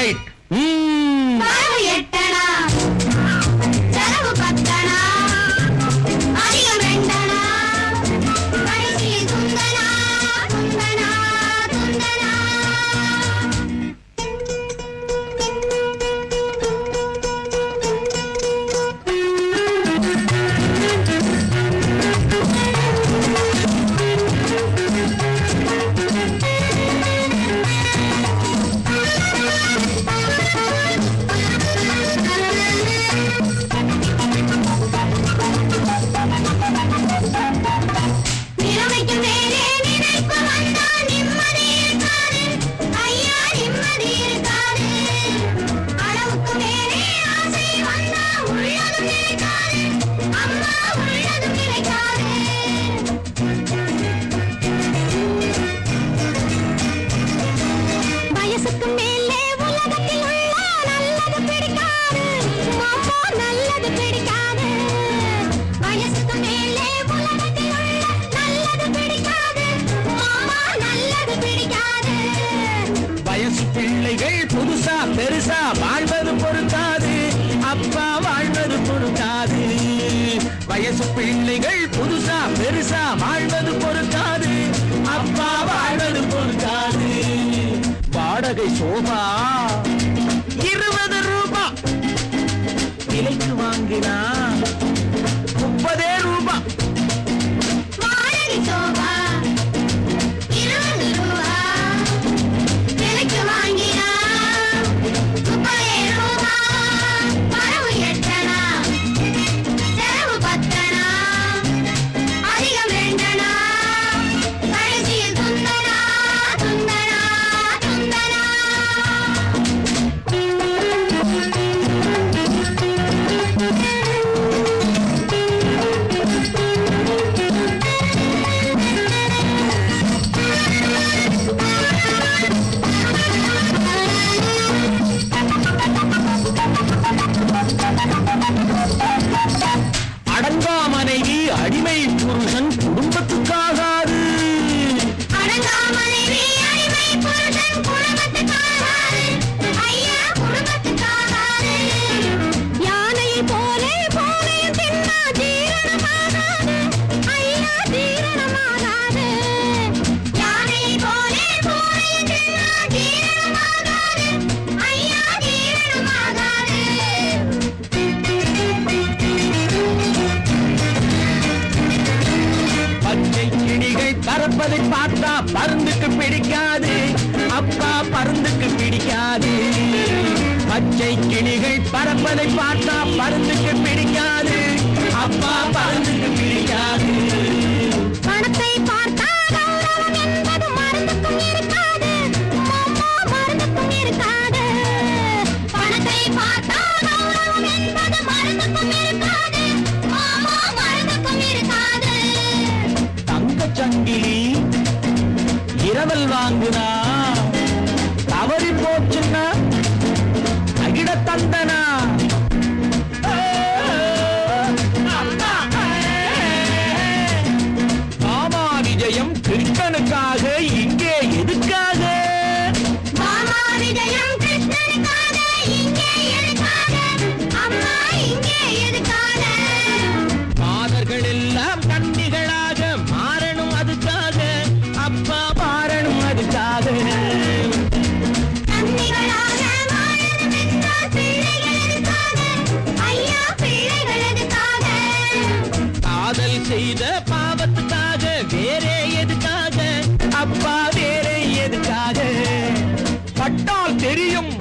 Eight எட்டனா செலவு பத்தனா அதிகம் ரெண்டனா கடைசி துந்தனா துந்தனா துந்தனா பிள்ளைகள் புதுசா பெருசா வாழ்வது பொறுக்காது, அப்பா வாழ்வது பொறுக்காது. வயசு பிள்ளைகள் புதுசா பெருசா வாழ்வது பொறுக்காது, அப்பா வாழ்வது பொறுக்காது. வாடகை சோபா 20 ரூபாய், விலைக்கு வாங்கினா 30 ரூபாய். வாடகை சோபா அடிமை புருஷன் குடும்பத்துக்காகாது. யானையை போலே போலையும் தின்னா ஜீரணமாகாது, ஐயா ஜீரணமாகாது. யானையை போலே போலையும் தின்னா ஜீரணமாகாது, ஐயா ஜீரணமாகாது. பச்சை கிளிகள் பறப்பதை பார்த்தா பருந்துக்கு பிடிக்காது, அப்பா பருந்துக்கு பிடிக்காது. பச்சை கிளிகள் பறப்பதை பார்த்தா பருந்துக்கு பிடிக்காது, அப்பா பருந்துக்கு பிடிக்காது. பணத்தை பார்த்தா கௌரவம் என்பது மருந்துக்கும் இருக்காது, மாமா மருந்துக்கும் இருக்காது. பணத்தை பார்த்தா கௌரவம் என்பது மருந்துக்கும் இருக்காது, மாமா மருந்துக்கும் இருக்காது. சங்கிலி இரவல் வாங்குனா தவறி போச்சுன்னா அகிட தந்தனா. மாமா விஜயம் கிருஷ்ணனுக்காக இங்கே எதுக்காக? மாமா விஜயம் கிருஷ்ணனுக்காக இங்கே எதுக்காக? அம்மா இங்கே எதுக்காக? மாதர்கள் எல்லாம் கன்னிகளாக மாறணும் அதுக்காக, அப்பா மாறணும் அதுக்காக. கன்னிகளாக மாறணும் என்றால் பிள்ளைகள் எதுக்காக? ஐயா பிள்ளைகள் எதுக்காக? காதல் செய்த பாவத்துக்காக, வேறே எதுக்காக? அப்பா வேறே எதுக்காக? பட்டால் தெரியும்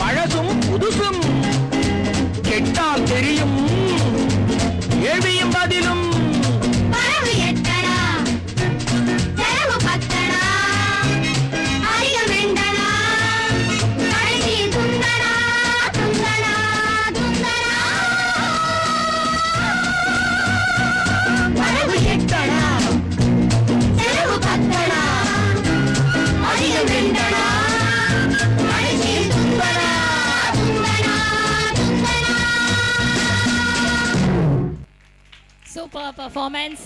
பழசும் புதுசும், கெட்டால் தெரியும் கேள்வியும் பதிலும். வரவு எட்டனா செலவு பத்தனா அதிகம் ரெண்டனா கடைசி துந்தனா துந்தனா துந்தனா. வரவு எட்டனா செலவு பத்தனா அதிகம் ரெண்டனா கடைசி துந்தனா துந்தனா துந்தனா. Super performance.